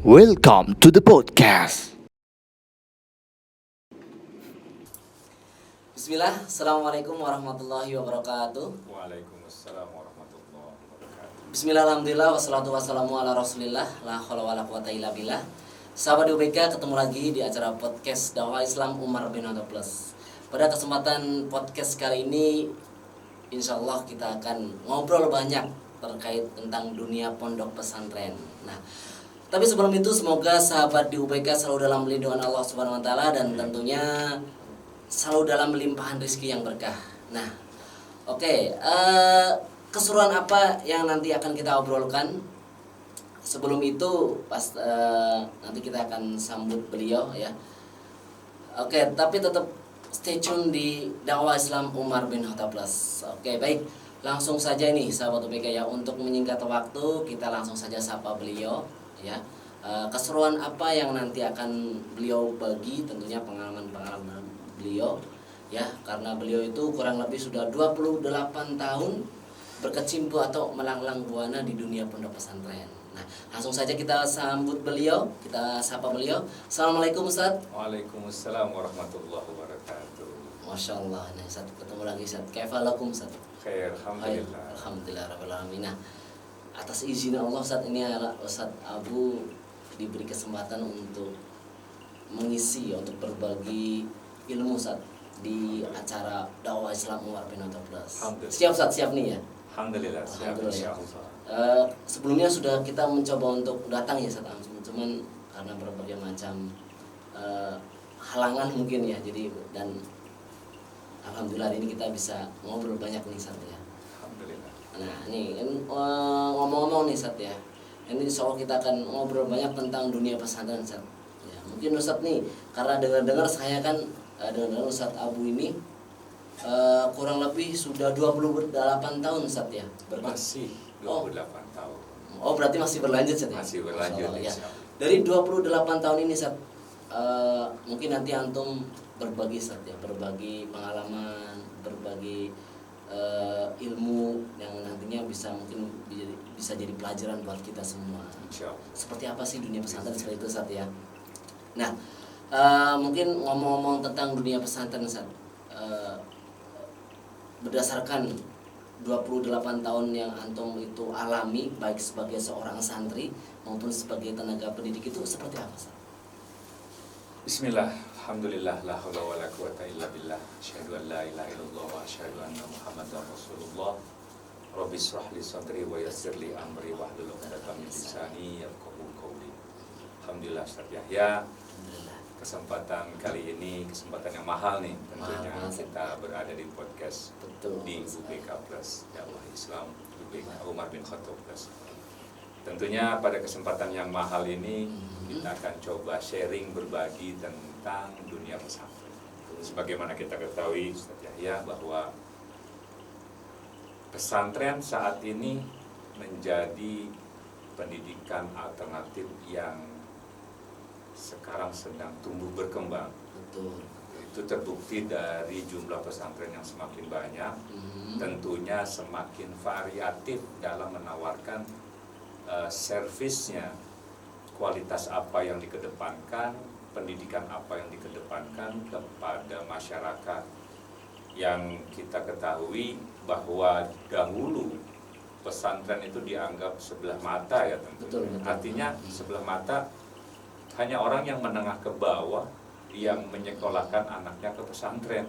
Welcome to the podcast. Bismillah, Assalamualaikum warahmatullahi wabarakatuh. Waalaikumsalam warahmatullahi wabarakatuh. Bismillah, alhamdulillah, wassalatu wassalamu ala rasulillah, la hawla wala quwata illa billah. Sahabat UBK, ketemu lagi di acara podcast Dakwah Islam Umar bin Khattab Plus. Pada kesempatan podcast kali ini, insya Allah kita akan ngobrol banyak terkait tentang dunia pondok pesantren. Nah, tapi sebelum itu semoga sahabat di UBK selalu dalam lindungan Allah Subhanahu wa taala dan tentunya selalu dalam limpahan rezeki yang berkah. Nah, oke, keseruan apa yang nanti akan kita obrolkan? Sebelum itu nanti kita akan sambut beliau ya. Oke, tapi tetap stay tune di Dakwah Islam Umar bin Khattab Plus. Oke, baik. Langsung saja nih sahabat UBK ya, untuk menyingkat waktu kita langsung saja sapa beliau ya. Keseruan apa yang nanti akan beliau bagi, tentunya pengalaman-pengalaman beliau ya, karena beliau itu kurang lebih sudah 28 tahun berkecimpung atau melanglang buana di dunia pondok pesantren. Nah, langsung saja kita sambut beliau, kita sapa beliau. Assalamualaikum Ustaz. Waalaikumsalam warahmatullahi wabarakatuh. Masya Allah, nah Ustaz, ketemu lagi Ustaz. Kaifalakum Ustaz? Khair, alhamdulillah. Alhamdulillah rabbil alamin. Nah, atas izin Allah Ustaz, ini Ustaz Abu diberi kesempatan untuk mengisi, untuk berbagi ilmu Ustaz di acara Dakwah Islam Umar bin Khattab Plus. Siap Ustaz, siap nih ya? Alhamdulillah, siap insyaallah. Sebelumnya sudah kita mencoba untuk datang ya Ustaz, cuman karena berbagai macam halangan mungkin ya, jadi dan alhamdulillah ini kita bisa ngobrol banyak nih Ustaz ya. Alhamdulillah. Nah ini kan ngomong-ngomong nih Ustaz ya, ini insya Allah kita akan ngobrol banyak tentang dunia pesantren Ustaz ya. Mungkin Ustaz nih, karena dengar-dengar saya kan dengar Ustaz Abu ini kurang lebih sudah 28 tahun Ustaz ya Masih 28 tahun. Oh berarti masih berlanjut Ustaz ya? Masih berlanjut Allah, ya. insyaallah. Dari 28 tahun ini Ustaz, mungkin nanti antum berbagi Ustaz ya, berbagi pengalaman, berbagi ilmu yang nantinya mungkin bisa jadi pelajaran buat kita semua. Insyaallah. Seperti apa sih dunia pesantren seperti itu Ustaz ya? Nah, mungkin ngomong-ngomong tentang dunia pesantren Ustaz, berdasarkan 28 tahun yang antum itu alami baik sebagai seorang santri maupun sebagai tenaga pendidik, itu seperti apa Ustaz? Bismillah, alhamdulillah, la haula wala quwata illa billah. Asyhadu an la ilaha illallah wa asyhadu anna Muhammadar Rasulullah. Rabbi shrah li sadri wa yassir li amri wahlul 'uqdatam min lisani yafqahu qawli. Alhamdulillah Ustaz Yahya. Alhamdulillah. Kesempatan kali ini kesempatan yang mahal nih tentunya, Mahal. kita berada di podcast Betul. di UBK Plus Dakwah Islam UBK Umar bin Khattab Plus. Tentunya pada kesempatan yang mahal ini kita akan coba sharing, berbagi tentang dunia pesantren. Sebagaimana kita ketahui Ustaz Yahya bahwa pesantren saat ini menjadi pendidikan alternatif yang sekarang sedang tumbuh berkembang. Betul. Itu terbukti dari jumlah pesantren yang semakin banyak, tentunya semakin variatif dalam menawarkan servisnya, kualitas apa yang dikedepankan, pendidikan apa yang dikedepankan kepada masyarakat. Yang kita ketahui bahwa dahulu pesantren itu dianggap sebelah mata ya tentunya. Betul. Artinya sebelah mata hanya orang yang menengah ke bawah yang menyekolahkan anaknya ke pesantren.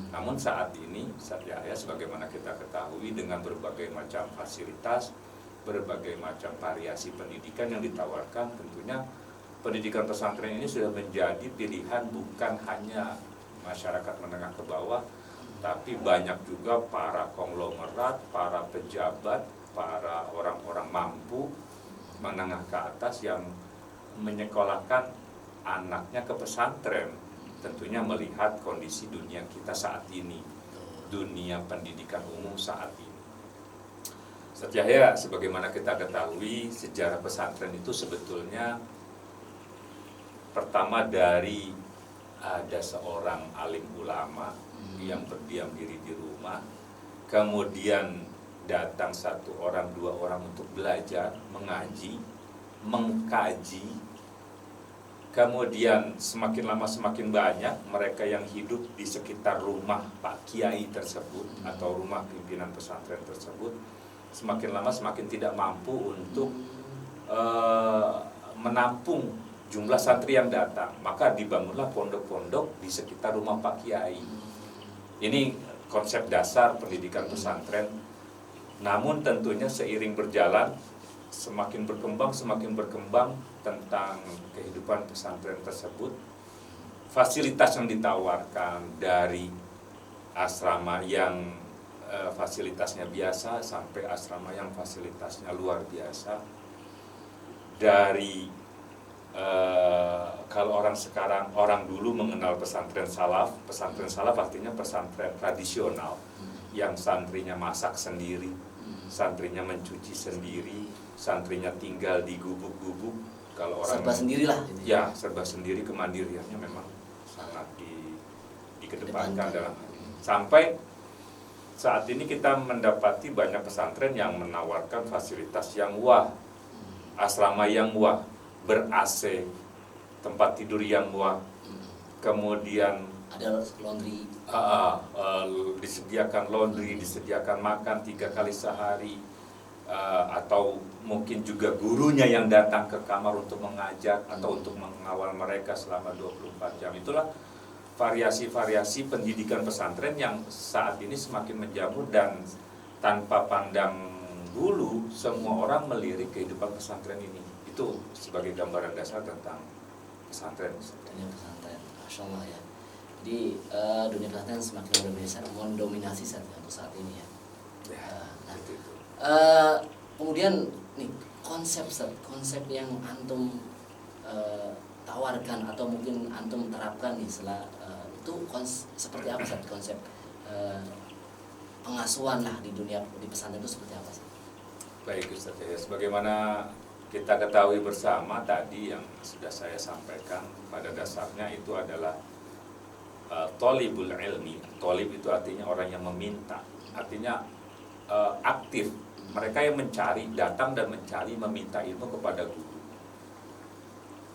Namun saat ini, ya, sebagaimana kita ketahui dengan berbagai macam fasilitas, berbagai macam variasi pendidikan yang ditawarkan, tentunya pendidikan pesantren ini sudah menjadi pilihan bukan hanya masyarakat menengah ke bawah, tapi banyak juga para konglomerat, para pejabat, para orang-orang mampu menengah ke atas yang menyekolahkan anaknya ke pesantren, tentunya melihat kondisi dunia kita saat ini, dunia pendidikan umum saat ini. Ustaz Yahya, sebagaimana kita ketahui, sejarah pesantren itu sebetulnya pertama dari ada seorang alim ulama yang berdiam diri di rumah, kemudian datang satu orang, dua orang untuk belajar, mengaji, mengkaji kemudian semakin lama semakin banyak mereka yang hidup di sekitar rumah Pak Kiai tersebut atau rumah pimpinan pesantren tersebut, semakin lama semakin tidak mampu untuk menampung jumlah santri yang datang, maka dibangunlah pondok-pondok di sekitar rumah Pak Kiai. Ini konsep dasar pendidikan pesantren. Namun tentunya seiring berjalan semakin berkembang tentang kehidupan pesantren tersebut, fasilitas yang ditawarkan dari asrama yang fasilitasnya biasa sampai asrama yang fasilitasnya luar biasa. Dari kalau orang dulu mengenal pesantren salaf artinya pesantren tradisional yang santrinya masak sendiri, santrinya mencuci sendiri, santrinya tinggal di gubuk-gubuk. Kalau orang serba sendirilah gitu. Ya, serba sendiri, kemandiriannya memang sangat dikedepankan dalam hal ini. Sampai saat ini kita mendapati banyak pesantren yang menawarkan fasilitas yang wah, asrama yang wah, ber-AC, tempat tidur yang wah, kemudian ada laundry, disediakan laundry, disediakan makan 3 kali sehari, atau mungkin juga gurunya yang datang ke kamar untuk mengajar atau untuk mengawal mereka selama 24 jam. Itulah variasi-variasi pendidikan pesantren yang saat ini semakin menjamur, dan tanpa pandang bulu semua orang melirik kehidupan pesantren ini. Itu sebagai gambaran dasar tentang pesantren. dunia pesantren, Masya Allah ya. Jadi dunia pesantren semakin mendominasi untuk saat ini ya. Nah, kemudian nih konsep yang antum tawarkan atau mungkin antum terapkan nih itu seperti apa Ustaz? Konsep pengasuhan lah di pesantren itu seperti apa sih? Baik Ustaz, ya, sebagaimana kita ketahui bersama tadi yang sudah saya sampaikan, pada dasarnya itu adalah thalibul ilmi. Thalib itu artinya orang yang meminta, artinya aktif. Mereka yang mencari, datang dan mencari, meminta ilmu kepada guru.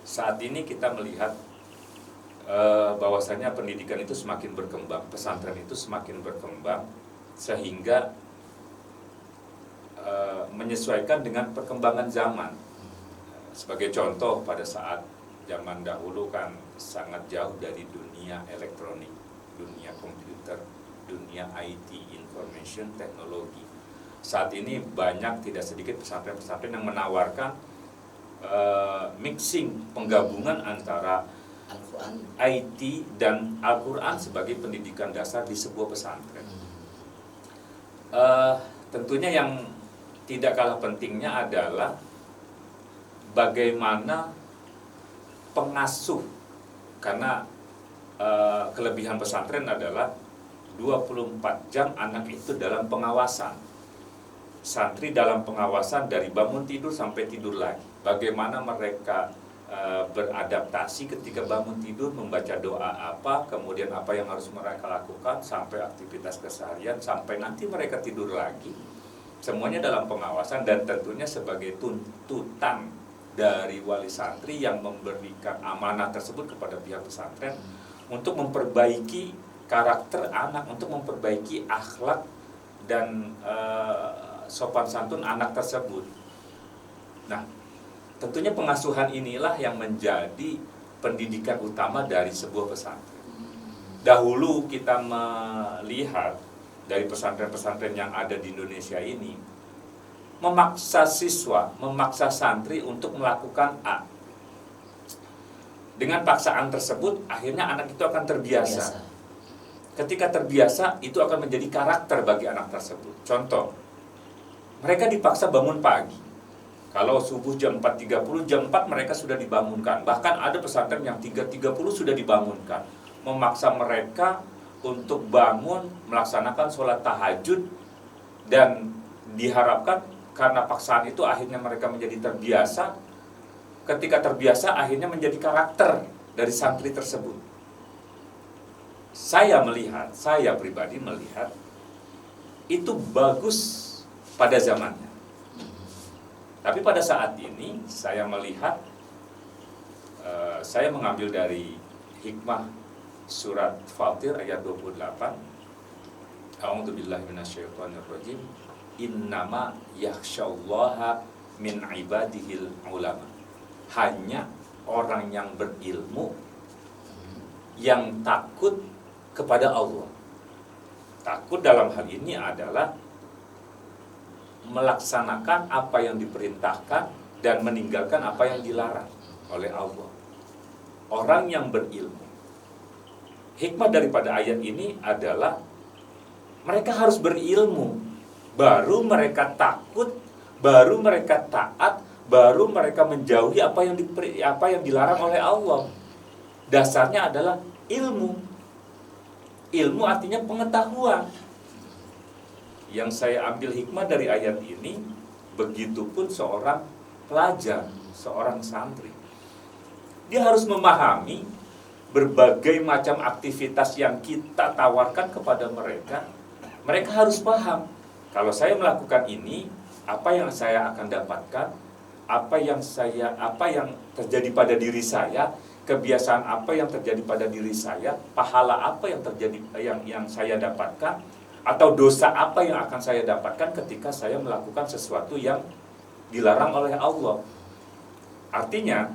Saat ini kita melihat bahwasanya pendidikan itu semakin berkembang, pesantren itu semakin berkembang, sehingga menyesuaikan dengan perkembangan zaman. Sebagai contoh, pada saat zaman dahulu kan sangat jauh dari dunia elektronik, dunia komputer, dunia IT, information technology. Saat ini banyak, tidak sedikit pesantren-pesantren yang menawarkan mixing, penggabungan antara Al-Quran, IT dan Al-Quran sebagai pendidikan dasar di sebuah pesantren. Tentunya yang tidak kalah pentingnya adalah bagaimana pengasuh, karena kelebihan pesantren adalah 24 jam anak itu dalam pengawasan. Santri dalam pengawasan dari bangun tidur sampai tidur lagi. Bagaimana mereka beradaptasi ketika bangun tidur, membaca doa apa, kemudian apa yang harus mereka lakukan sampai aktivitas keseharian, sampai nanti mereka tidur lagi. Semuanya dalam pengawasan, dan tentunya sebagai tuntutan dari wali santri yang memberikan amanah tersebut kepada pihak pesantren untuk memperbaiki karakter anak, untuk memperbaiki akhlak dan sopan santun anak tersebut. Nah, tentunya pengasuhan inilah yang menjadi pendidikan utama dari sebuah pesantren. Dahulu kita melihat dari pesantren-pesantren yang ada di Indonesia ini, memaksa siswa, memaksa santri untuk melakukan A. Dengan paksaan tersebut, akhirnya anak itu akan terbiasa. Ketika terbiasa, itu akan menjadi karakter bagi anak tersebut. Contoh, mereka dipaksa bangun pagi. Kalau subuh jam 4.30, jam 4 mereka sudah dibangunkan. Bahkan ada pesantren yang 3.30 sudah dibangunkan. Memaksa mereka untuk bangun, melaksanakan sholat tahajud, dan diharapkan karena paksaan itu akhirnya mereka menjadi terbiasa. Ketika terbiasa, akhirnya menjadi karakter dari santri tersebut. Saya pribadi melihat itu bagus pada zamannya. Tapi pada saat ini saya melihat saya mengambil dari hikmah surat Fatir ayat 28. A'udzubillahi minasyaitonirrajim. Innama yakhsyallaha min ibadihil ulama. Hanya orang yang berilmu yang takut kepada Allah. Takut dalam hal ini adalah melaksanakan apa yang diperintahkan dan meninggalkan apa yang dilarang oleh Allah. Orang yang berilmu. Hikmah daripada ayat ini adalah mereka harus berilmu, baru mereka takut, baru mereka taat, baru mereka menjauhi apa yang dilarang oleh Allah. Dasarnya adalah ilmu. Ilmu artinya pengetahuan. Yang saya ambil hikmah dari ayat ini, begitupun seorang pelajar, seorang santri. Dia harus memahami berbagai macam aktivitas yang kita tawarkan kepada mereka. Mereka harus paham, kalau saya melakukan ini, apa yang saya akan dapatkan, apa yang terjadi pada diri saya, kebiasaan apa yang terjadi pada diri saya, pahala apa yang terjadi yang saya dapatkan, atau dosa apa yang akan saya dapatkan ketika saya melakukan sesuatu yang dilarang oleh Allah. Artinya,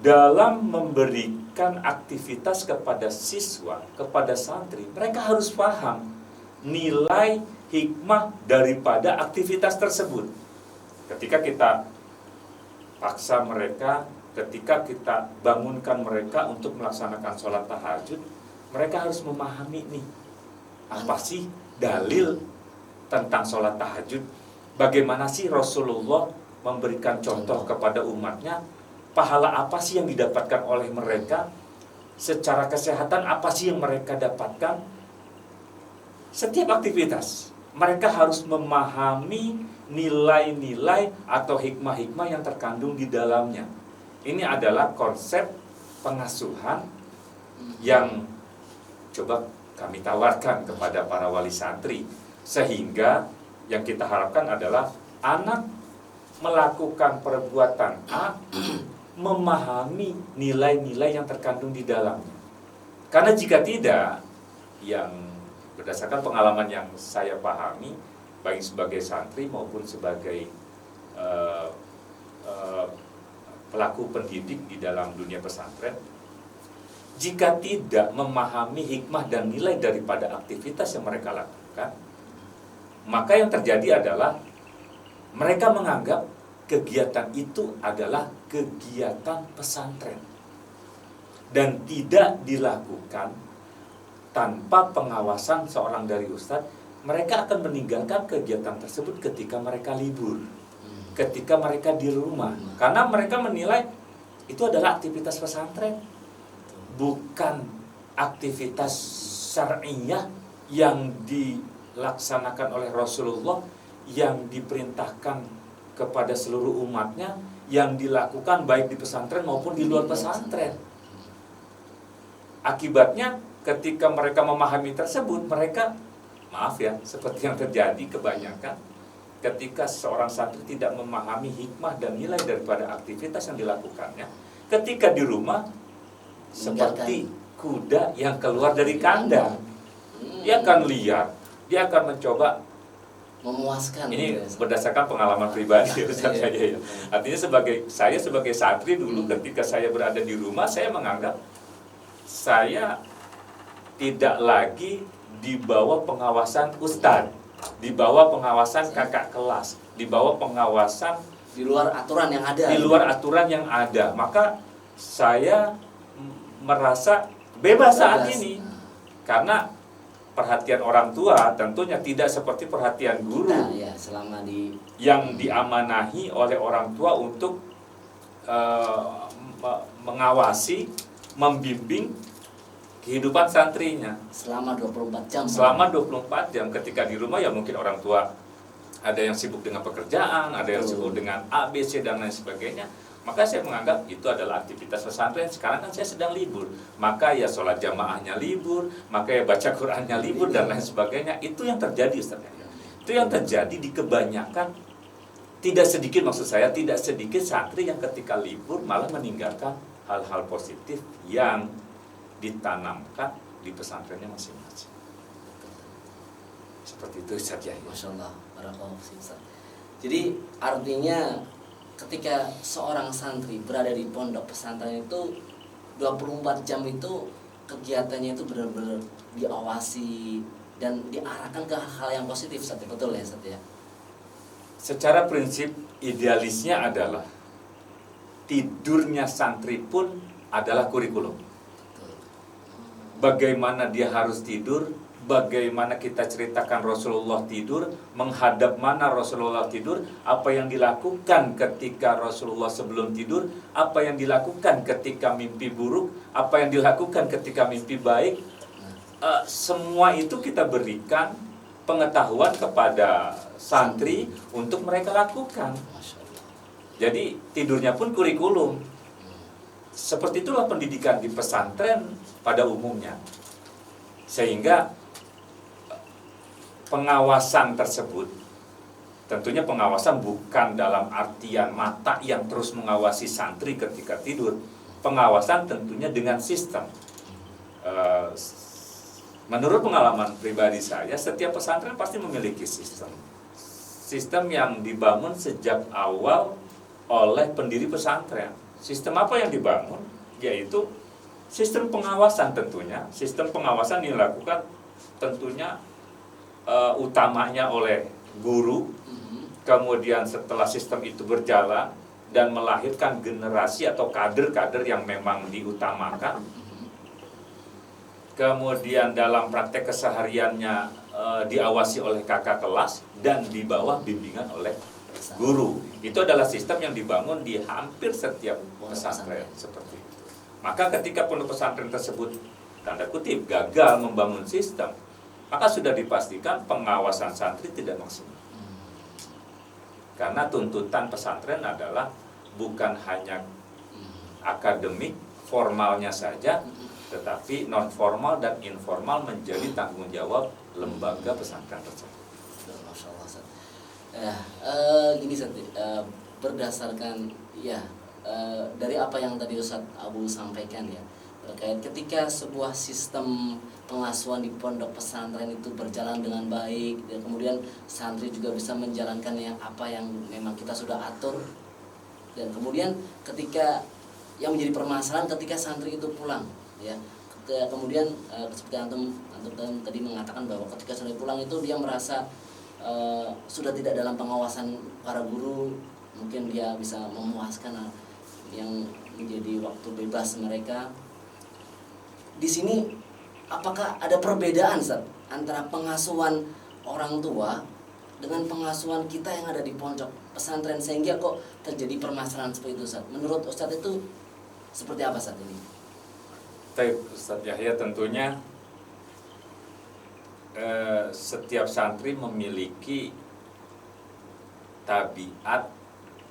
dalam memberikan aktivitas kepada siswa, kepada santri, mereka harus paham nilai hikmah daripada aktivitas tersebut. Ketika kita paksa mereka, ketika kita bangunkan mereka untuk melaksanakan sholat tahajud, mereka harus memahami nih, apa sih dalil tentang sholat tahajud? Bagaimana sih Rasulullah memberikan contoh kepada umatnya? Pahala apa sih yang didapatkan oleh mereka? Secara kesehatan apa sih yang mereka dapatkan? Setiap aktivitas mereka harus memahami nilai-nilai atau hikmah-hikmah yang terkandung di dalamnya. Ini adalah konsep pengasuhan yang coba kami tawarkan kepada para wali santri, sehingga yang kita harapkan adalah anak melakukan perbuatan A memahami nilai-nilai yang terkandung di dalamnya. Karena jika tidak, yang berdasarkan pengalaman yang saya pahami, baik sebagai santri maupun sebagai pelaku pendidik di dalam dunia pesantren, jika tidak memahami hikmah dan nilai daripada aktivitas yang mereka lakukan, maka yang terjadi adalah mereka menganggap kegiatan itu adalah kegiatan pesantren dan tidak dilakukan tanpa pengawasan seorang dari ustadz. Mereka akan meninggalkan kegiatan tersebut ketika mereka libur, ketika mereka di rumah, karena mereka menilai itu adalah aktivitas pesantren, bukan aktivitas syar'iyah yang dilaksanakan oleh Rasulullah, yang diperintahkan kepada seluruh umatnya, yang dilakukan baik di pesantren maupun di luar pesantren. Akibatnya ketika mereka memahami tersebut, mereka, maaf ya, seperti yang terjadi kebanyakan ketika seorang santri tidak memahami hikmah dan nilai daripada aktivitas yang dilakukannya, ketika di rumah seperti kuda yang keluar dari kandang. Dia akan lihat, dia akan mencoba memuaskan. Ini berdasarkan pengalaman pribadi Ustaz saya ya. Artinya saya sebagai santri dulu ketika saya berada di rumah, saya menganggap saya tidak lagi di bawah pengawasan ustadz, di bawah pengawasan kakak kelas, di bawah pengawasan di luar aturan yang ada. Di luar aturan yang ada. Maka saya merasa bebas saat ini. Karena perhatian orang tua tentunya tidak seperti perhatian guru ya, selama yang diamanahi oleh orang tua untuk mengawasi, membimbing kehidupan santrinya selama 24 jam. Selama 24 jam ketika di rumah ya mungkin orang tua ada yang sibuk dengan pekerjaan, ada yang sibuk dengan A, B, C dan lain sebagainya. Maka saya menganggap itu adalah aktivitas pesantren. Sekarang kan saya sedang libur, maka ya sholat jamaahnya libur, maka ya baca Qurannya libur dan lain sebagainya. Itu yang terjadi Ustaz. Itu yang terjadi di kebanyakan. Tidak sedikit, maksud saya tidak sedikit santri yang ketika libur malah meninggalkan hal-hal positif yang ditanamkan di pesantrennya masing-masing. Seperti itu Ustaz Yahya. Masya Allah, barakallahu fiik, Ustaz. Jadi artinya ketika seorang santri berada di pondok pesantren itu 24 jam itu kegiatannya itu benar-benar diawasi dan diarahkan ke hal yang positif, Ustaz. Betul ya, Ustaz ya? Secara prinsip idealisnya adalah tidurnya santri pun adalah kurikulum. Bagaimana dia harus tidur, bagaimana kita ceritakan Rasulullah tidur, menghadap mana Rasulullah tidur, apa yang dilakukan ketika Rasulullah sebelum tidur, apa yang dilakukan ketika mimpi buruk, apa yang dilakukan ketika mimpi baik. Semua itu kita berikan pengetahuan kepada santri untuk mereka lakukan. Jadi tidurnya pun kurikulum. Seperti itulah pendidikan di pesantren pada umumnya. Sehingga pengawasan tersebut, tentunya pengawasan bukan dalam artian mata yang terus mengawasi santri ketika tidur. Pengawasan tentunya dengan sistem. Menurut pengalaman pribadi saya, setiap pesantren pasti memiliki sistem. Sistem yang dibangun sejak awal oleh pendiri pesantren. Sistem apa yang dibangun? Yaitu sistem pengawasan tentunya. Sistem pengawasan dilakukan tentunya utamanya oleh guru. Kemudian setelah sistem itu berjalan dan melahirkan generasi atau kader-kader yang memang diutamakan. Kemudian dalam praktek kesehariannya diawasi oleh kakak kelas dan di bawah bimbingan oleh guru. Itu adalah sistem yang dibangun di hampir setiap pesantren seperti itu. Maka ketika pondok pesantren tersebut tanda kutip gagal membangun sistem, maka sudah dipastikan pengawasan santri tidak maksimal. Karena tuntutan pesantren adalah bukan hanya akademik formalnya saja, tetapi non formal dan informal menjadi tanggung jawab lembaga pesantren tersebut. Masya Allah, Ustaz. Gini Ustaz, berdasarkan dari apa yang tadi Ustaz Abu sampaikan ya, terkait ketika sebuah sistem pengasuhan di pondok pesantren itu berjalan dengan baik dan kemudian santri juga bisa menjalankan apa yang memang kita sudah atur, dan kemudian ketika yang menjadi permasalahan ketika santri itu pulang ya, kemudian seperti antum tadi mengatakan bahwa ketika santri pulang itu dia merasa sudah tidak dalam pengawasan para guru, mungkin dia bisa memuaskan yang menjadi waktu bebas mereka. Di sini apakah ada perbedaan Ustaz antara pengasuhan orang tua dengan pengasuhan kita yang ada di pondok pesantren sehingga kok terjadi permasalahan seperti itu Ustaz? Menurut Ustaz itu seperti apa saat ini? Ustaz Yahya, tentunya setiap santri memiliki tabiat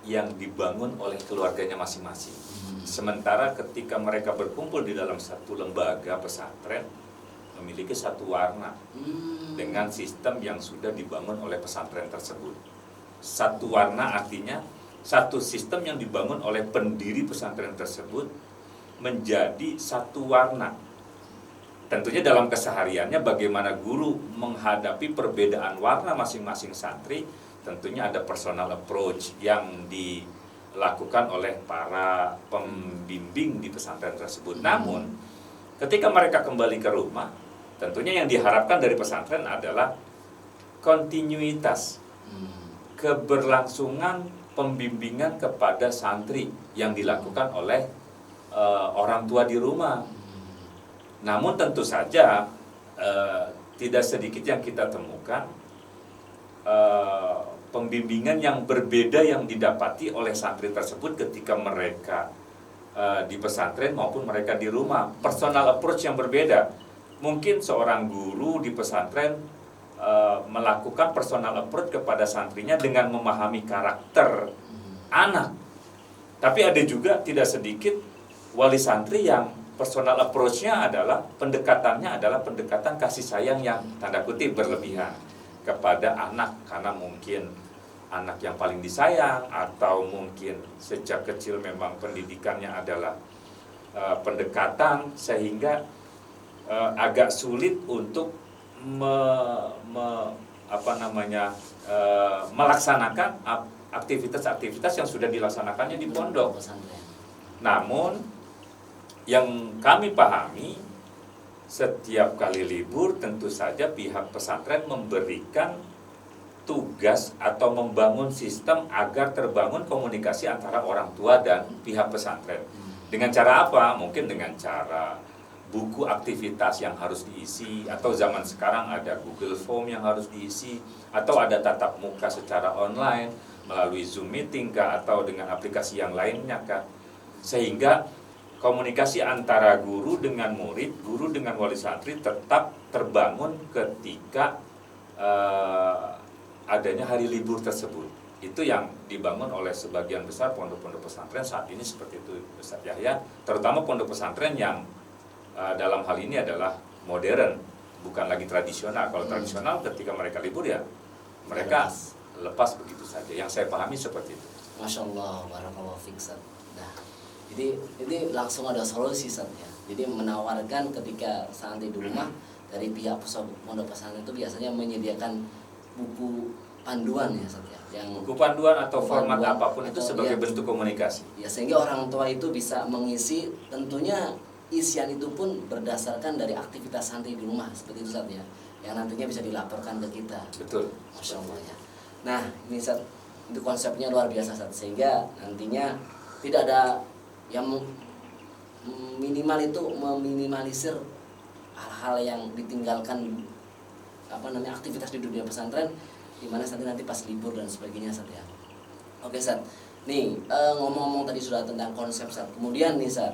yang dibangun oleh keluarganya masing-masing. Sementara ketika mereka berkumpul di dalam satu lembaga pesantren, memiliki satu warna dengan sistem yang sudah dibangun oleh pesantren tersebut. Satu warna artinya satu sistem yang dibangun oleh pendiri pesantren tersebut menjadi satu warna. Tentunya dalam kesehariannya bagaimana guru menghadapi perbedaan warna masing-masing santri, tentunya ada personal approach yang dilakukan oleh para pembimbing di pesantren tersebut. Namun ketika mereka kembali ke rumah, tentunya yang diharapkan dari pesantren adalah kontinuitas, keberlangsungan pembimbingan kepada santri yang dilakukan oleh orang tua di rumah. Namun tentu saja tidak sedikit yang kita temukan pembimbingan yang berbeda yang didapati oleh santri tersebut ketika mereka di pesantren maupun mereka di rumah. Personal approach yang berbeda. Mungkin seorang guru di pesantren melakukan personal approach kepada santrinya dengan memahami karakter anak. Tapi ada juga tidak sedikit wali santri yang personal approach-nya adalah pendekatannya adalah pendekatan kasih sayang yang tanda kutip berlebihan kepada anak, karena mungkin anak yang paling disayang, atau mungkin sejak kecil memang pendidikannya adalah pendekatan sehingga agak sulit untuk melaksanakan aktivitas-aktivitas yang sudah dilaksanakannya di pondok. Namun yang kami pahami, setiap kali libur tentu saja pihak pesantren memberikan tugas atau membangun sistem agar terbangun komunikasi antara orang tua dan pihak pesantren. Dengan cara apa? Mungkin dengan cara buku aktivitas yang harus diisi, atau zaman sekarang ada Google Form yang harus diisi, atau ada tatap muka secara online melalui Zoom meeting kah, atau dengan aplikasi yang lainnya kah, sehingga komunikasi antara guru dengan murid, guru dengan wali santri tetap terbangun ketika adanya hari libur tersebut. Itu yang dibangun oleh sebagian besar pondok-pondok pesantren saat ini seperti itu, Ustaz Yahya, terutama pondok pesantren yang dalam hal ini adalah modern, bukan lagi tradisional. Kalau tradisional ketika mereka libur ya mereka lepas begitu saja. Yang saya pahami seperti itu. Masya Allah, barakallahu fiik, Ustaz. Nah, jadi langsung ada solusi, Ustaz, ya. Jadi menawarkan ketika santri di rumah, dari pihak pondok pesantren itu biasanya menyediakan buku panduan ya, Ustaz, ya. Yang buku panduan atau format apapun itu atau sebagai bentuk komunikasi. Ya, sehingga orang tua itu bisa mengisi, tentunya isian itu pun berdasarkan dari aktivitas santri di rumah seperti itu, Ustaz, ya. Yang nantinya bisa dilaporkan ke kita. Betul. Masya Allah, ya. Nah, ini, Ustaz, itu konsepnya luar biasa, Ustaz, sehingga nantinya tidak ada yang minimal itu meminimalisir hal-hal yang ditinggalkan aktivitas di dunia pesantren, di mana nanti pas libur dan sebagainya, Ustaz, ya. Oke, Ustaz. Nih, ngomong-ngomong tadi sudah tentang konsep, Ustaz. Kemudian nih, Ustaz,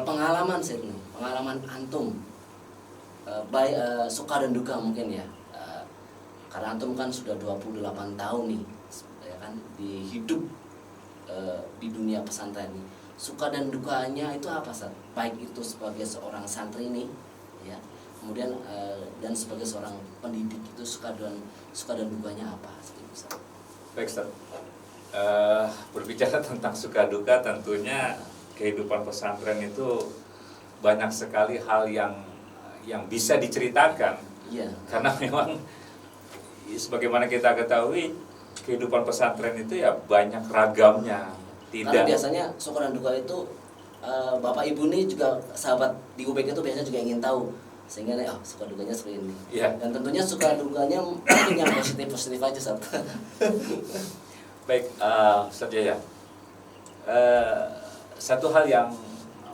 pengalaman, Ustaz, nih, pengalaman antum baik suka dan duka mungkin ya. Karena antum kan sudah 28 tahun nih, ya kan, di hidup di dunia pesantren ini. Suka dan dukanya itu apa, Ustaz? Baik itu sebagai seorang santri nih, ya. Kemudian dan sebagai seorang pendidik itu suka dan dukanya apa? Ustaz? Baik, Ustaz. Berbicara tentang suka duka, tentunya kehidupan pesantren itu banyak sekali hal yang bisa diceritakan. Iya. Karena memang sebagaimana kita ketahui, kehidupan pesantren itu ya banyak ragamnya. Karena biasanya suka dan duka itu Bapak Ibu nih juga sahabat di UBK itu biasanya juga ingin tahu, sehingga suka dukanya seperti ini. Ya. Dan tentunya suka dukanya mungkin yang positif aja, Ustaz. Baik, Ustaz Yahya. Satu hal yang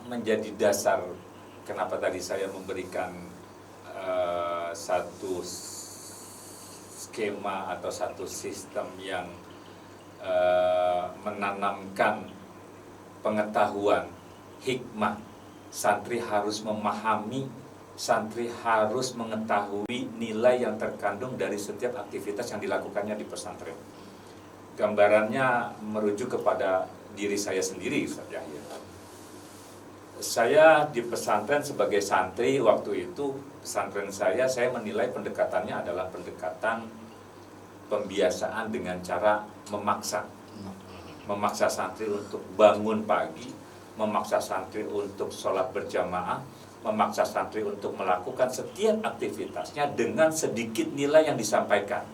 menjadi dasar kenapa tadi saya memberikan satu skema atau satu sistem yang menanamkan pengetahuan, hikmah. Santri harus memahami, santri harus mengetahui nilai yang terkandung dari setiap aktivitas yang dilakukannya di pesantren. Gambarannya merujuk kepada diri saya sendiri, Ustaz Yahya. Saya di pesantren sebagai santri waktu itu, pesantren saya menilai pendekatannya adalah pendekatan pembiasaan dengan cara memaksa santri untuk bangun pagi, memaksa santri untuk sholat berjamaah, memaksa santri untuk melakukan setiap aktivitasnya dengan sedikit nilai yang disampaikan.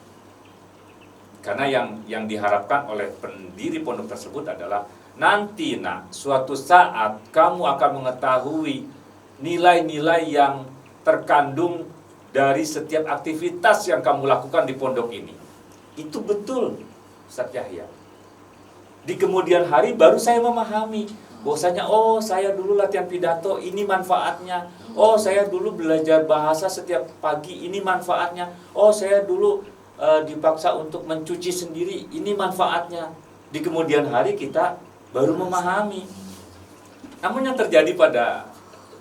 Karena yang diharapkan oleh pendiri pondok tersebut adalah nanti suatu saat kamu akan mengetahui nilai-nilai yang terkandung dari setiap aktivitas yang kamu lakukan di pondok ini. Itu betul, Ustaz Yahya. Di kemudian hari baru saya memahami bahwasanya saya dulu latihan pidato, ini manfaatnya. Saya dulu belajar bahasa setiap pagi, ini manfaatnya. Saya dulu dipaksa untuk mencuci sendiri, ini manfaatnya. Di kemudian hari kita baru memahami. Namun yang terjadi pada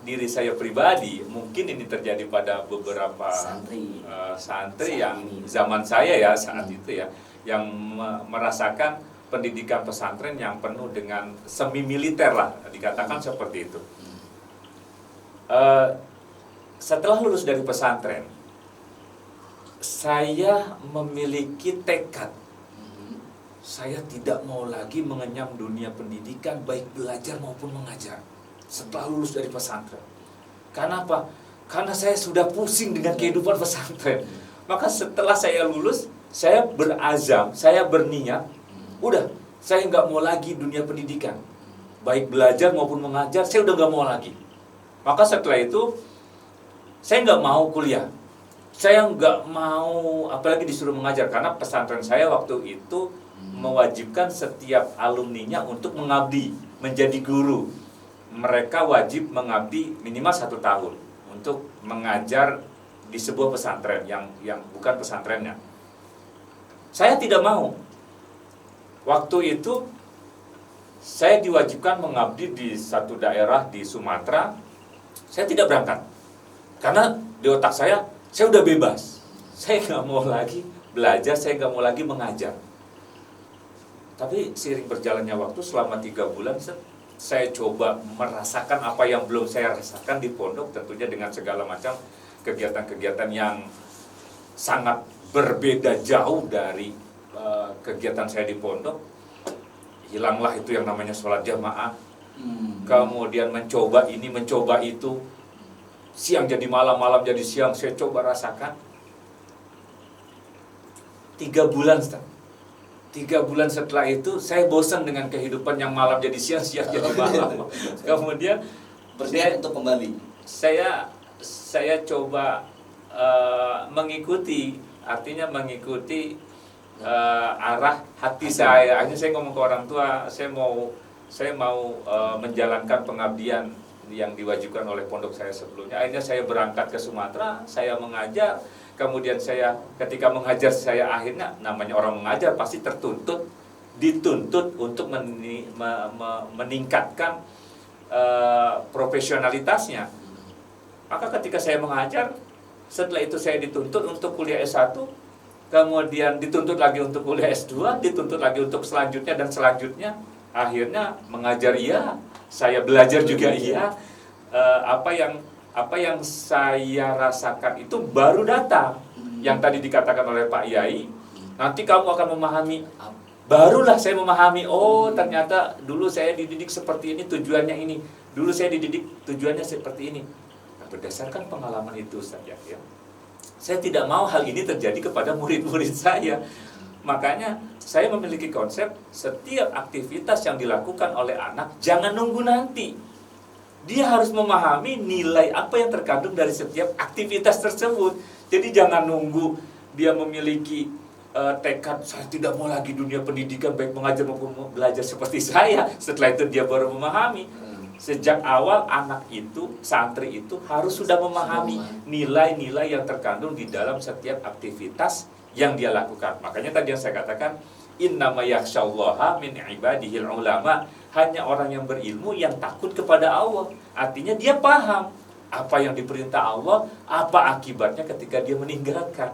diri saya pribadi, mungkin ini terjadi pada beberapa santri yang zaman saya ya saat itu ya, yang merasakan pendidikan pesantren yang penuh dengan semi militer lah, dikatakan seperti itu. Setelah lulus dari pesantren, saya memiliki tekad. Saya tidak mau lagi mengenyam dunia pendidikan, baik belajar maupun mengajar. setelah lulus dari pesantren. Karena apa? Karena saya sudah pusing dengan kehidupan pesantren. Maka setelah saya lulus, saya berazam, saya berniat, udah, saya nggak mau lagi dunia pendidikan. Baik belajar maupun mengajar, saya udah nggak mau lagi. Maka setelah itu, saya nggak mau kuliah. Saya nggak mau, apalagi disuruh mengajar. Karena pesantren saya waktu itu mewajibkan setiap alumninya untuk mengabdi, menjadi guru. Mereka wajib mengabdi minimal 1 tahun untuk mengajar di sebuah pesantren yang bukan pesantrennya. Saya tidak mau. Waktu itu saya diwajibkan mengabdi di satu daerah di Sumatera. Saya tidak berangkat karena di otak saya udah bebas. Saya nggak mau lagi belajar, saya nggak mau lagi mengajar. Tapi seiring berjalannya waktu selama 3 bulan, saya coba merasakan apa yang belum saya rasakan di pondok, tentunya dengan segala macam kegiatan-kegiatan yang sangat berbeda jauh dari kegiatan saya di pondok. Hilanglah itu yang namanya sholat jamaah. Kemudian mencoba ini, mencoba itu. Siang jadi malam, malam jadi siang, saya coba rasakan. 3 bulan, Ustaz. 3 bulan setelah itu saya bosan dengan kehidupan yang malam jadi siang, siang jadi malam. Kemudian berniat untuk kembali. Saya coba mengikuti, artinya mengikuti arah hati saya. Akhirnya saya ngomong ke orang tua, saya mau menjalankan pengabdian yang diwajibkan oleh pondok saya sebelumnya. Akhirnya saya berangkat ke Sumatera, saya mengajar. Kemudian saya ketika mengajar, saya akhirnya, namanya orang mengajar pasti dituntut untuk meningkatkan profesionalitasnya. Maka ketika saya mengajar, setelah itu saya dituntut untuk kuliah S1, kemudian dituntut lagi untuk kuliah S2, dituntut lagi untuk selanjutnya dan selanjutnya. Akhirnya mengajar iya, saya belajar juga iya. Apa yang saya rasakan itu baru datang. Yang tadi dikatakan oleh Pak Yai, nanti kamu akan memahami. Barulah saya memahami, oh ternyata dulu saya dididik seperti ini, tujuannya ini. Dulu saya dididik tujuannya seperti ini. Nah, berdasarkan pengalaman itu saja, ya, saya tidak mau hal ini terjadi kepada murid-murid saya. Makanya saya memiliki konsep, setiap aktivitas yang dilakukan oleh anak jangan nunggu nanti. Dia harus memahami nilai apa yang terkandung dari setiap aktivitas tersebut. Jadi jangan nunggu dia memiliki tekad, saya tidak mau lagi dunia pendidikan baik mengajar maupun belajar seperti saya. Setelah itu dia baru memahami. Sejak awal anak itu, santri itu harus sudah memahami nilai-nilai yang terkandung di dalam setiap aktivitas yang dia lakukan. Makanya tadi yang saya katakan, innama yakhsyallaha min ibadihil ulama. Hanya orang yang berilmu yang takut kepada Allah. Artinya dia paham apa yang diperintah Allah, apa akibatnya ketika dia meninggalkan.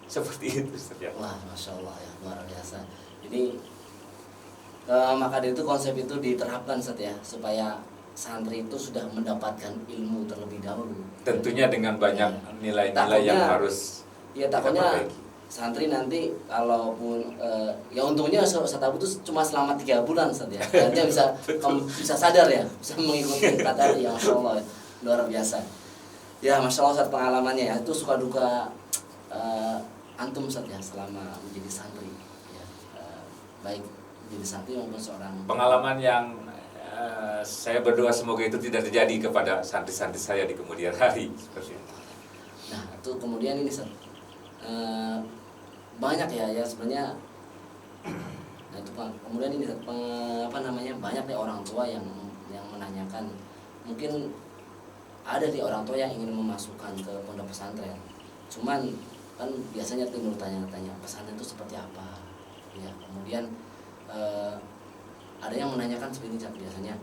Seperti itu saja. Wah, Masya Allah ya, luar biasa. Jadi maka dari itu konsep itu diterapkan Ustaz ya, supaya santri itu sudah mendapatkan ilmu terlebih dahulu. Tentunya dengan banyak nilai-nilai yang harus takutnya santri nanti kalaupun ya untungnya saya tahu itu cuma selama 3 bulan Ustaz ya. Artinya bisa sadar ya, bisa mengikuti kata yang Masya Allah ya, luar biasa. Ya Masya Allah Ustaz pengalamannya ya, itu suka duka antum Ustaz ya selama menjadi santri ya, baik menjadi santri maupun seorang pengalaman yang saya berdoa semoga itu tidak terjadi kepada santri-santri saya di kemudian hari seperti itu. Nah itu kemudian ini Ustaz, banyak ya sebenarnya. Nah itu kemudian ini banyak nih orang tua yang menanyakan, mungkin ada nih orang tua yang ingin memasukkan ke pondok pesantren, cuman kan biasanya timbul tanya-tanya pesantren itu seperti apa ya. Kemudian ada yang menanyakan seperti ini biasanya,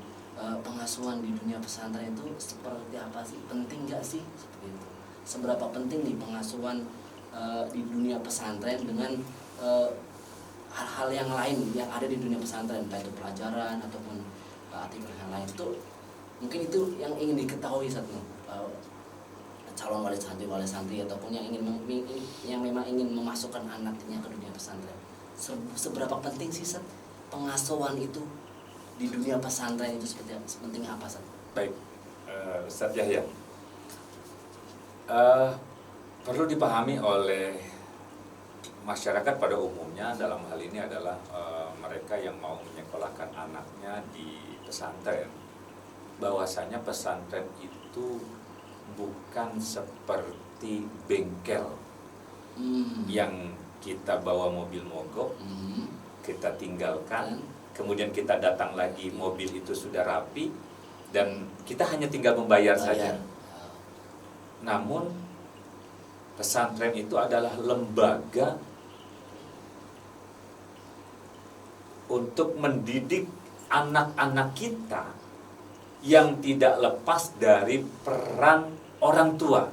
pengasuhan di dunia pesantren itu seperti apa sih, penting nggak sih seperti itu, seberapa penting nih pengasuhan di dunia pesantren dengan hal-hal yang lain yang ada di dunia pesantren, baik itu pelajaran ataupun aktivitas yang lain. Itu mungkin itu yang ingin diketahui satu calon wali santri ataupun yang memang ingin memasukkan anaknya ke dunia pesantren. Seberapa penting sih pengasuhan itu di dunia pesantren itu sepenting apa Sat? Baik, Ustadz Yahya. Perlu dipahami oleh masyarakat pada umumnya dalam hal ini adalah mereka yang mau menyekolahkan anaknya di pesantren, bahwasanya pesantren itu bukan seperti bengkel yang kita bawa mobil mogok, kita tinggalkan, kemudian kita datang lagi, mobil itu sudah rapi dan kita hanya tinggal membayar saja. Namun pesantren itu adalah lembaga untuk mendidik anak-anak kita yang tidak lepas dari peran orang tua.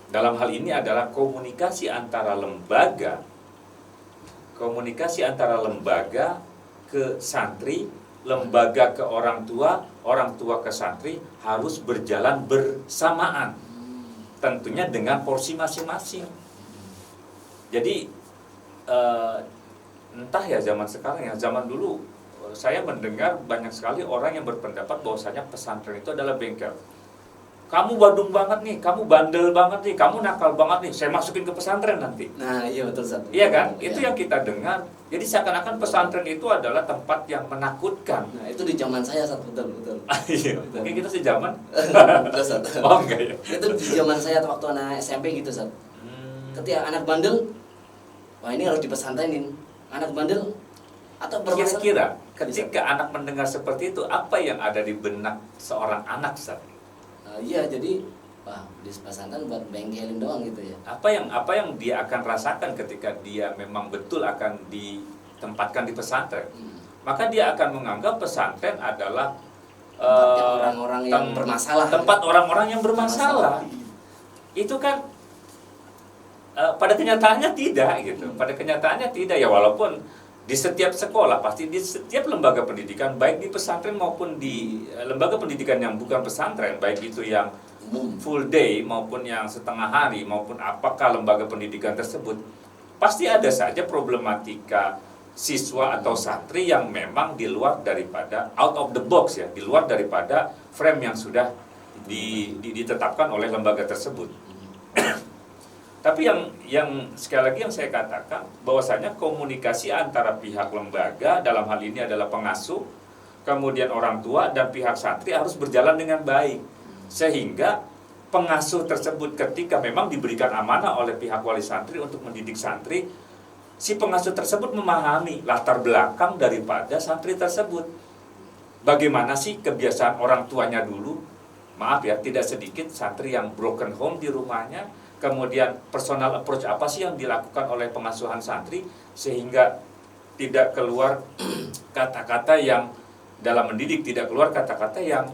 Dalam hal ini adalah komunikasi antara lembaga ke santri, lembaga ke orang tua ke santri harus berjalan bersamaan. Tentunya dengan porsi masing-masing. Jadi entah ya zaman sekarang ya, zaman dulu saya mendengar banyak sekali orang yang berpendapat bahwasanya pesantren itu adalah bengkel. Kamu badung banget nih, kamu bandel banget nih, kamu nakal banget nih, saya masukin ke pesantren nanti. Nah, iya betul Ustaz. Iya kan? Ya. Itu yang kita dengar. Jadi seakan-akan pesantren itu adalah tempat yang menakutkan. Nah, itu di zaman saya Ustaz, betul. Iya. Mungkin kita sejaman. Betul Ustaz. Oh enggak ya. Itu di zaman saya waktu anak SMP gitu Ustaz. Ketika anak bandel, wah ini harus dipesantrenin. Anak bandel atau bermasalah. Kira-kira ketika anak mendengar seperti itu, apa yang ada di benak seorang anak, Ustaz? Iya, jadi wah di pesantren buat bengkelin doang gitu ya. Apa yang dia akan rasakan ketika dia memang betul akan ditempatkan di pesantren? Maka dia akan menganggap pesantren adalah orang-orang yang bermasalah. Tempat orang-orang yang bermasalah. Itu kan pada kenyataannya tidak gitu. Pada kenyataannya tidak ya, walaupun di setiap sekolah, pasti di setiap lembaga pendidikan, baik di pesantren maupun di lembaga pendidikan yang bukan pesantren, baik itu yang full day maupun yang setengah hari, maupun apakah lembaga pendidikan tersebut, pasti ada saja problematika siswa atau santri yang memang di luar daripada out of the box ya, di luar daripada frame yang sudah ditetapkan oleh lembaga tersebut. Tapi yang sekali lagi yang saya katakan bahwasanya komunikasi antara pihak lembaga, dalam hal ini adalah pengasuh, kemudian orang tua dan pihak santri harus berjalan dengan baik, sehingga pengasuh tersebut ketika memang diberikan amanah oleh pihak wali santri untuk mendidik santri, si pengasuh tersebut memahami latar belakang daripada santri tersebut. Bagaimana sih kebiasaan orang tuanya dulu? Maaf ya, tidak sedikit santri yang broken home di rumahnya. Kemudian personal approach apa sih yang dilakukan oleh pengasuhan santri sehingga tidak keluar kata-kata yang dalam mendidik, tidak keluar kata-kata yang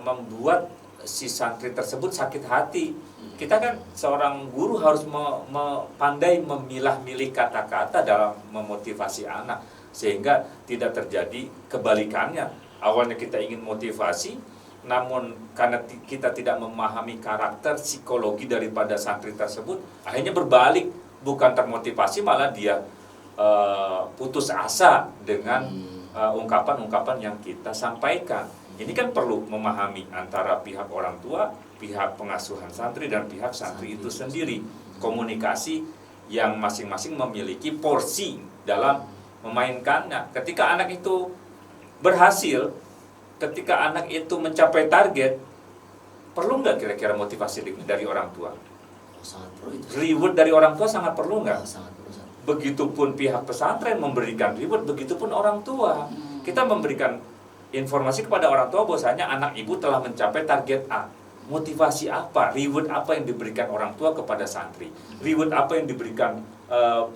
membuat si santri tersebut sakit hati. Kita kan seorang guru harus pandai memilah-milih kata-kata dalam memotivasi anak sehingga tidak terjadi kebalikannya. Awalnya kita ingin motivasi, namun karena kita tidak memahami karakter psikologi daripada santri tersebut, akhirnya berbalik, bukan termotivasi, malah dia putus asa dengan ungkapan-ungkapan yang kita sampaikan. Ini kan perlu memahami antara pihak orang tua, pihak pengasuhan santri, dan pihak santri itu sendiri. Komunikasi yang masing-masing memiliki porsi dalam memainkannya. Ketika anak itu berhasil, ketika anak itu mencapai target, perlu nggak kira-kira motivasi dari orang tua? Sangat perlu itu. Reward dari orang tua sangat perlu nggak? Sangat perlu. Begitupun pihak pesantren memberikan reward, begitupun orang tua. Kita memberikan informasi kepada orang tua bahwasanya anak ibu telah mencapai target A. Motivasi apa? Reward apa yang diberikan orang tua kepada santri? Reward apa yang diberikan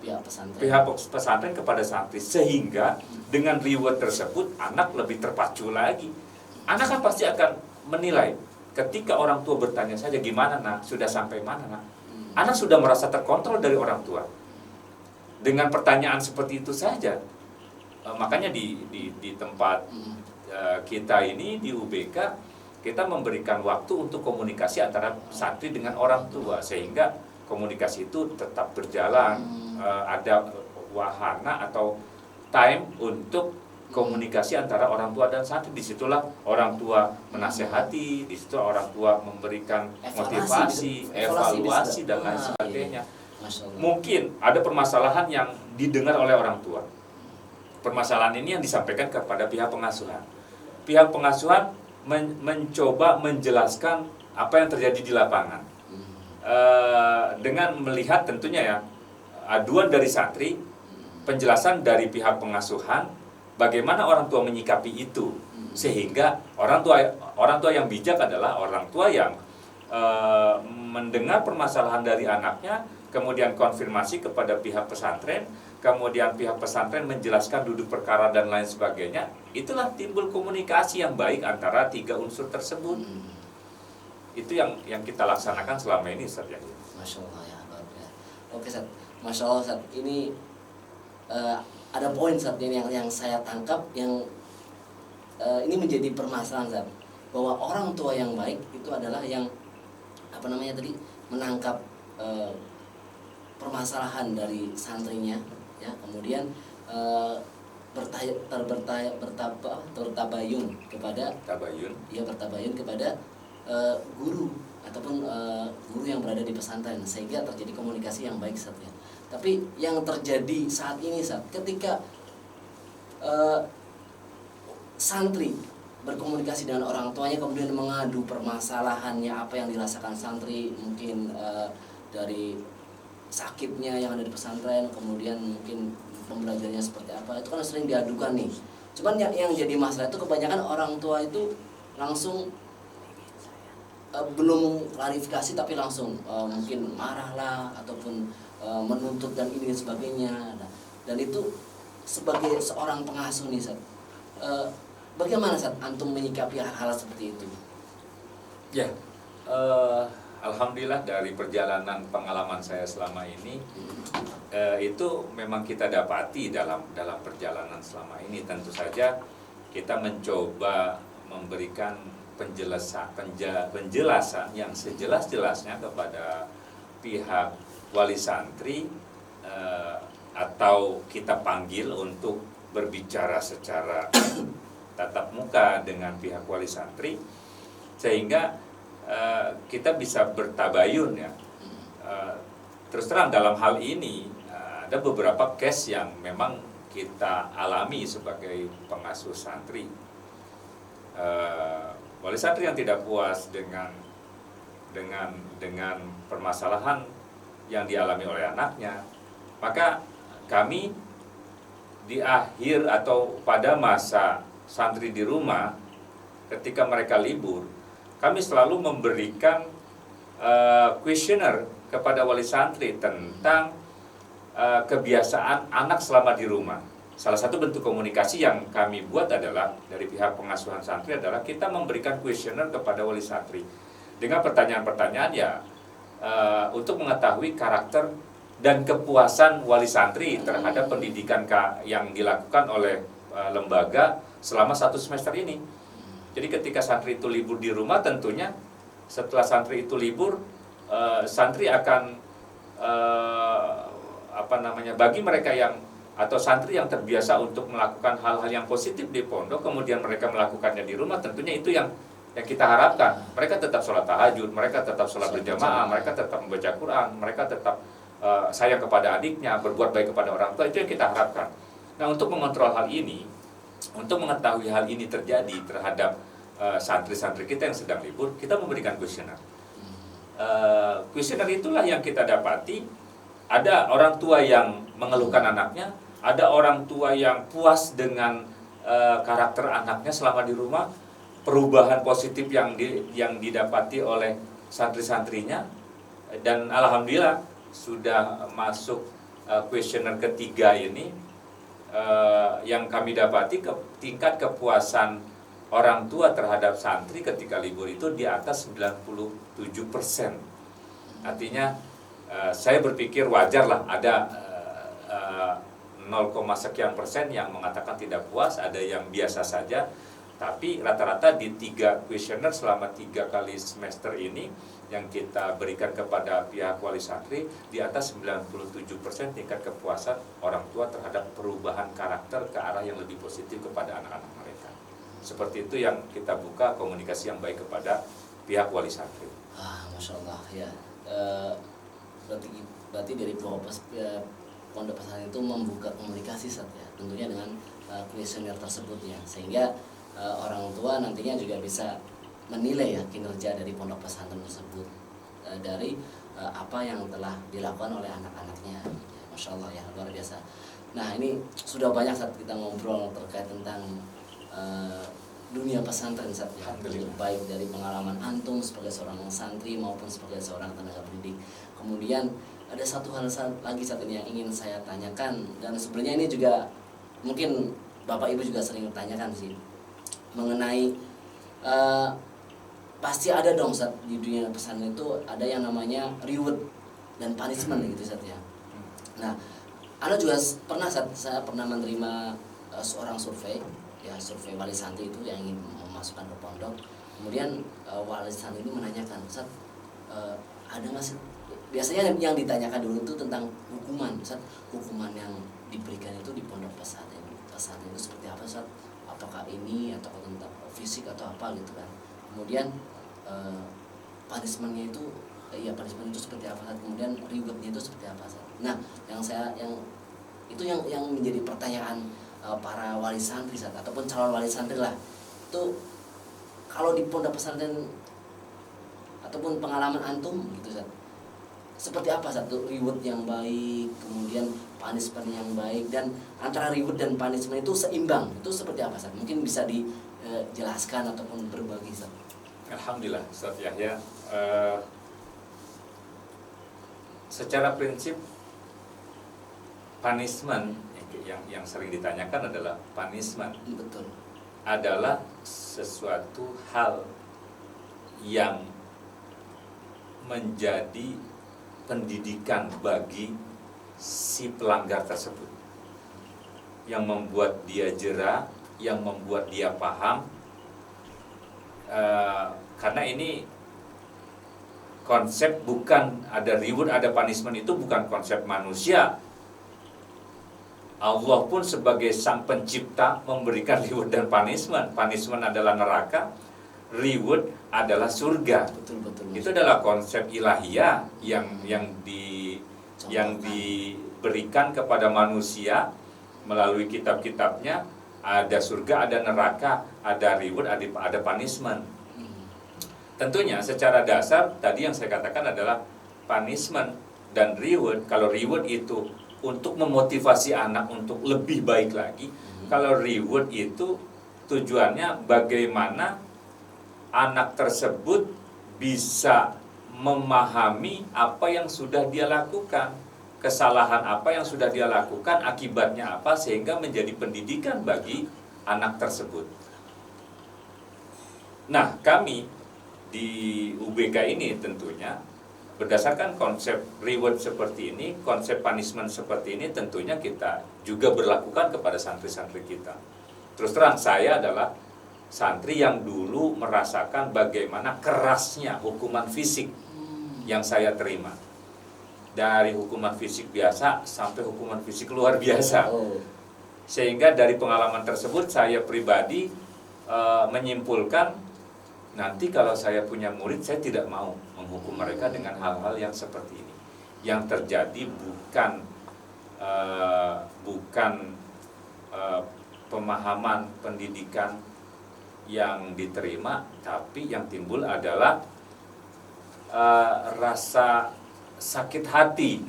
pihak pesantren kepada santri, sehingga dengan reward tersebut anak lebih terpacu lagi. Anak kan pasti akan menilai ketika orang tua bertanya saja, gimana nak, sudah sampai mana nak? Anak sudah merasa terkontrol dari orang tua dengan pertanyaan seperti itu saja. Makanya di tempat kita ini di UBK, kita memberikan waktu untuk komunikasi antara santri dengan orang tua sehingga komunikasi itu tetap berjalan. Ada wahana atau time untuk komunikasi antara orang tua dan santri. Disitulah orang tua menasehati, disitu orang tua memberikan motivasi, evaluasi dan lain sebagainya. Mungkin ada permasalahan yang didengar oleh orang tua. Permasalahan ini yang disampaikan kepada pihak pengasuhan. Pihak pengasuhan mencoba menjelaskan apa yang terjadi di lapangan. Dengan melihat tentunya ya aduan dari santri, penjelasan dari pihak pengasuhan, bagaimana orang tua menyikapi itu, sehingga orang tua yang bijak adalah orang tua yang mendengar permasalahan dari anaknya, kemudian konfirmasi kepada pihak pesantren, kemudian pihak pesantren menjelaskan duduk perkara dan lain sebagainya. Itulah timbul komunikasi yang baik antara tiga unsur tersebut. Itu yang kita laksanakan selama ini, Ustaz ya. Masya Allah ya. Oke, Ustaz. Masya Allah, Ustaz. Ini ada poin saat ini yang saya tangkap yang ini menjadi permasalahan saat bahwa orang tua yang baik itu adalah yang menangkap permasalahan dari santrinya ya, kemudian bertabayun kepada guru ataupun guru yang berada di pesantren sehingga terjadi komunikasi yang baik saat ya. Tapi yang terjadi saat ini ketika santri berkomunikasi dengan orang tuanya kemudian mengadu permasalahannya, apa yang dirasakan santri, mungkin dari sakitnya yang ada di pesantren, kemudian mungkin pembelajarannya seperti apa, itu kan sering diadukan nih. Cuman yang jadi masalah itu kebanyakan orang tua itu langsung belum klarifikasi tapi langsung mungkin marah lah ataupun menuntut dan ini dan sebagainya. Dan itu sebagai seorang pengasuh nih bagaimana antum menyikapi hal seperti itu? Ya, alhamdulillah dari perjalanan pengalaman saya selama ini itu memang kita dapati dalam perjalanan selama ini. Tentu saja kita mencoba memberikan penjelasan yang sejelas-jelasnya kepada pihak wali santri, atau kita panggil untuk berbicara secara tatap muka dengan pihak wali santri, sehingga kita bisa bertabayun ya. Terus terang dalam hal ini ada beberapa case yang memang kita alami sebagai pengasuh santri. Wali santri yang tidak puas dengan permasalahan yang dialami oleh anaknya, maka kami di akhir atau pada masa santri di rumah ketika mereka libur, kami selalu memberikan kuesioner kepada wali santri tentang kebiasaan anak selama di rumah. Salah satu bentuk komunikasi yang kami buat adalah dari pihak pengasuhan santri adalah kita memberikan kuesioner kepada wali santri dengan pertanyaan-pertanyaan ya untuk mengetahui karakter dan kepuasan wali santri terhadap pendidikan yang dilakukan oleh lembaga selama 1 semester ini. Jadi ketika santri itu libur di rumah, tentunya setelah santri itu libur, santri akan bagi mereka atau santri yang terbiasa untuk melakukan hal-hal yang positif di pondok, kemudian mereka melakukannya di rumah, tentunya itu yang kita harapkan. Mereka tetap sholat tahajud, mereka tetap sholat berjamaah, mereka tetap membaca Quran, mereka tetap sayang kepada adiknya, berbuat baik kepada orang tua, itu yang kita harapkan. Nah, untuk mengontrol hal ini, untuk mengetahui hal ini terjadi terhadap santri-santri kita yang sedang libur, kita memberikan kuesioner. Kuesioner itulah yang kita dapati, ada orang tua yang mengeluhkan anaknya, ada orang tua yang puas dengan karakter anaknya selama di rumah, perubahan positif yang didapati oleh santri-santrinya, dan alhamdulillah sudah masuk kuesioner ketiga ini, yang kami dapati tingkat kepuasan orang tua terhadap santri ketika libur itu di atas 97%. Artinya saya berpikir wajarlah ada 0, sekian persen yang mengatakan tidak puas, ada yang biasa saja. Tapi rata-rata di 3 kuesioner selama 3 kali semester ini yang kita berikan kepada pihak wali santri, di atas 97% tingkat kepuasan orang tua terhadap perubahan karakter ke arah arah yang lebih positif kepada anak-anak mereka. Seperti itu yang kita buka komunikasi yang baik kepada pihak wali santri. Masya Allah ya. Berarti dari pondok pesantren itu membuka komunikasi ya, tentunya dengan kuesioner tersebut ya, sehingga orang tua nantinya juga bisa menilai ya kinerja dari pondok pesantren tersebut dari apa yang telah dilakukan oleh anak-anaknya. Ya, Masya Allah ya, luar biasa. Nah ini sudah banyak saat kita ngobrol terkait tentang dunia pesantren saat ya, baik dari pengalaman antum sebagai seorang santri maupun sebagai seorang tenaga pendidik. Kemudian ada satu hal lagi saat ini yang ingin saya tanyakan, dan sebenarnya ini juga mungkin Bapak Ibu juga sering tanyakan sih, mengenai pasti ada dong saat di dunia pesantren itu ada yang namanya reward dan punishment gitu saat ya. Nah, Anda juga pernah saya pernah menerima seorang survei ya, survei wali santri itu yang ingin memasukkan ke pondok. Kemudian wali santri ini menanyakan, Ustaz, ada nggak sih, biasanya yang ditanyakan dulu itu tentang hukuman, Ustaz, hukuman yang diberikan itu di pondok pesantren itu seperti apa, Ustaz? Apakah ini atau tentang fisik atau apa gitu kan? Kemudian punishment-nya itu punishment itu seperti apa, Ustaz? Kemudian reward-nya itu seperti apa, Ustaz? Nah, yang menjadi pertanyaan para wali santri Ustaz, ataupun calon wali santri lah, itu kalau di pondok pesantren ataupun pengalaman antum gitu Ustaz, seperti apa satu reward yang baik, kemudian punishment yang baik, dan antara reward dan punishment itu seimbang, itu seperti apa Ustaz? Mungkin bisa dijelaskan ataupun berbagi Ustaz. Alhamdulillah Ustaz Yahya, secara prinsip punishment yang sering ditanyakan adalah punishment. Betul. Adalah sesuatu hal yang menjadi pendidikan bagi si pelanggar tersebut, yang membuat dia jera, yang membuat dia paham, karena ini konsep bukan ada reward ada punishment, itu bukan konsep manusia. Allah pun sebagai sang pencipta memberikan reward dan punishment. Punishment adalah neraka, reward adalah surga. Betul. Itu adalah konsep ilahiyah yang diberikan kepada manusia melalui kitab-kitabnya. Ada surga, ada neraka, ada reward, ada punishment. Tentunya secara dasar tadi yang saya katakan adalah punishment dan reward. Kalau reward itu untuk memotivasi anak untuk lebih baik lagi, kalau reward itu tujuannya bagaimana anak tersebut bisa memahami apa yang sudah dia lakukan, kesalahan apa yang sudah dia lakukan, akibatnya apa, sehingga menjadi pendidikan bagi anak tersebut. Nah, kami di UBK ini tentunya berdasarkan konsep reward seperti ini, konsep punishment seperti ini, tentunya kita juga berlakukan kepada santri-santri kita. Terus terang, saya adalah santri yang dulu merasakan bagaimana kerasnya hukuman fisik yang saya terima. Dari hukuman fisik biasa sampai hukuman fisik luar biasa. Sehingga dari pengalaman tersebut saya pribadi menyimpulkan, nanti kalau saya punya murid, saya tidak mau menghukum mereka dengan hal-hal yang seperti ini. Yang terjadi bukan pemahaman pendidikan yang diterima, tapi yang timbul adalah rasa sakit hati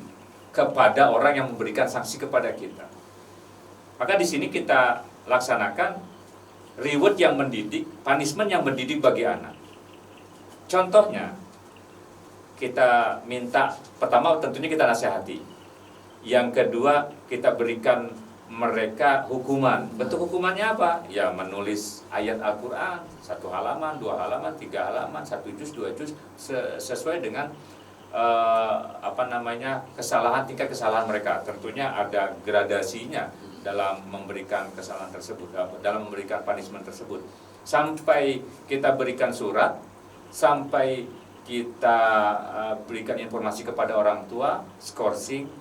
kepada orang yang memberikan sanksi kepada kita. Maka di sini kita laksanakan reward yang mendidik, punishment yang mendidik bagi anak. Contohnya, kita minta, pertama tentunya kita nasihati. Yang kedua, kita berikan mereka hukuman. Bentuk hukumannya apa? Ya menulis ayat Al-Quran, 1 halaman, 2 halaman, 3 halaman, 1 juz, 2 juz, sesuai dengan kesalahan, tingkat kesalahan mereka. Tentunya ada gradasinya dalam memberikan kesalahan tersebut, dalam memberikan punishment tersebut. Sampai kita berikan surat, sampai kita berikan informasi kepada orang tua, skorsing,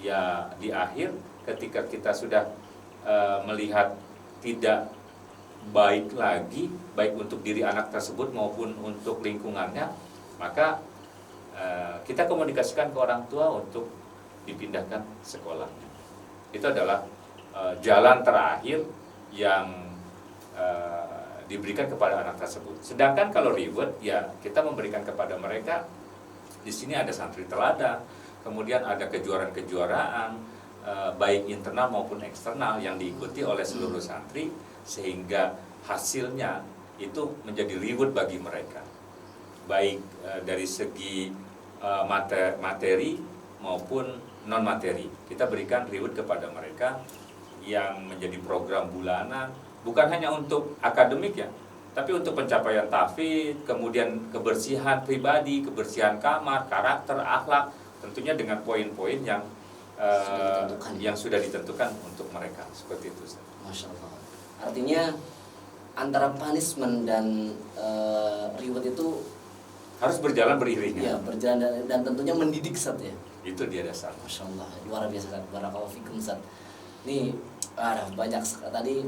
ya di akhir ketika kita sudah melihat tidak baik lagi, baik untuk diri anak tersebut maupun untuk lingkungannya, maka kita komunikasikan ke orang tua untuk dipindahkan sekolahnya. Itu adalah jalan terakhir yang diberikan kepada anak tersebut. Sedangkan kalau reward, ya kita memberikan kepada mereka, di sini ada santri teladan, kemudian ada kejuaraan-kejuaraan baik internal maupun eksternal yang diikuti oleh seluruh santri, sehingga hasilnya itu menjadi reward bagi mereka, baik dari segi materi maupun non materi. Kita berikan reward kepada mereka yang menjadi program bulanan, bukan hanya untuk akademik ya, tapi untuk pencapaian tahfidz, kemudian kebersihan pribadi, kebersihan kamar, karakter, akhlak, tentunya dengan poin-poin yang sudah ditentukan untuk mereka, seperti itu. Masya Allah. Artinya antara punishment dan reward itu harus berjalan beriringan. Ya, berjalan dan tentunya mendidik Ustaz ya. Itu dia dasar. Masya Allah, luar biasa Ustaz. Barakallahu fikum Ustaz. Nih ada banyak tadi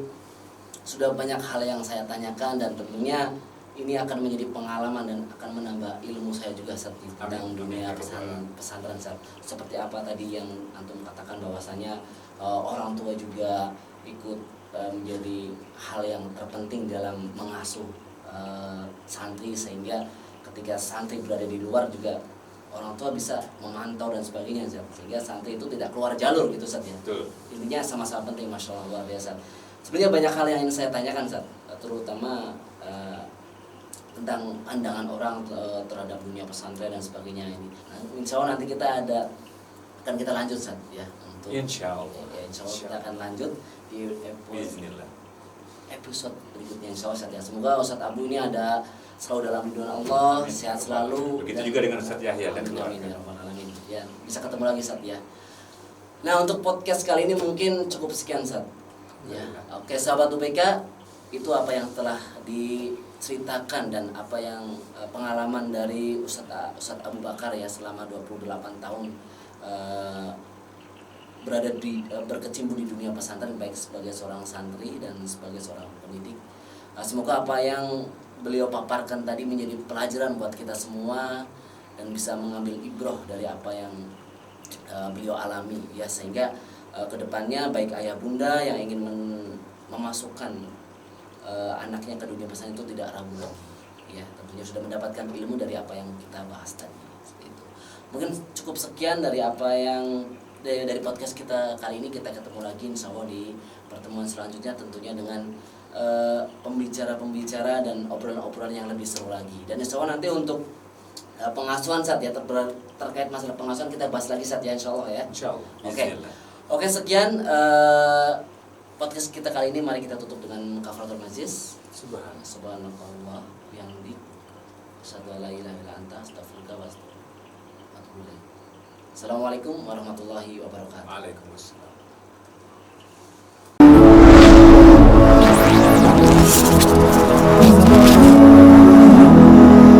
sudah banyak hal yang saya tanyakan, dan tentunya ini akan menjadi pengalaman dan akan menambah ilmu saya juga Ustaz tentang dunia pesantren Ustaz. Seperti apa tadi yang antum katakan bahwasanya orang tua juga ikut menjadi hal yang terpenting dalam mengasuh santri, sehingga ketika santri berada di luar juga orang tua bisa memantau dan sebagainya, sehingga santri itu tidak keluar jalur gitu Ustaz ya. Intinya sama-sama penting. Masya Allah, luar biasa. Sebenarnya banyak hal yang ingin saya tanyakan Ustaz, terutama tentang pandangan orang terhadap dunia pesantren dan sebagainya ini. Nah, insya Allah nanti kita akan kita lanjut Ustaz ya, untuk insya Allah. Ya, insya Allah kita akan lanjut di episode berikutnya insya Allah Ustaz ya. Semoga Ustaz Abu ini ada selalu dalam lindungan Allah, sehat selalu. Begitu juga dengan Ustaz Yahya dan keluarga. Ya, bisa ketemu lagi Ustaz ya. Nah, untuk podcast kali ini mungkin cukup sekian Ustaz. Ya. Oke, sahabat UBK, itu apa yang telah diceritakan dan apa yang pengalaman dari Ustaz Abu Bakar ya selama 28 tahun berkecimpung di dunia pesantren, baik sebagai seorang santri dan sebagai seorang pendidik. Semoga apa yang beliau paparkan tadi menjadi pelajaran buat kita semua dan bisa mengambil ibroh dari apa yang beliau alami ya, sehingga kedepannya baik ayah bunda yang ingin memasukkan anaknya ke dunia pesantren itu tidak ragu lagi ya, tentunya sudah mendapatkan ilmu dari apa yang kita bahas tadi. Itu mungkin cukup sekian dari apa yang dari podcast kita kali ini. Kita ketemu lagi insya Allah di pertemuan selanjutnya, tentunya dengan pembicara-pembicara dan obrolan-obrolan yang lebih seru lagi. Dan insya Allah nanti untuk pengasuhan Sat ya, terkait masalah pengasuhan kita bahas lagi Sat ya, insya Allah ya. Insya Allah. Oke, sekian podcast kita kali ini. Mari kita tutup dengan kafaratul majlis. Subhanallah bihamdi, asyhadu an la ilaha illa anta, astaghfiruka wa atubu ilaik. Assalamualaikum warahmatullahi wabarakatuh. Waalaikumsalam.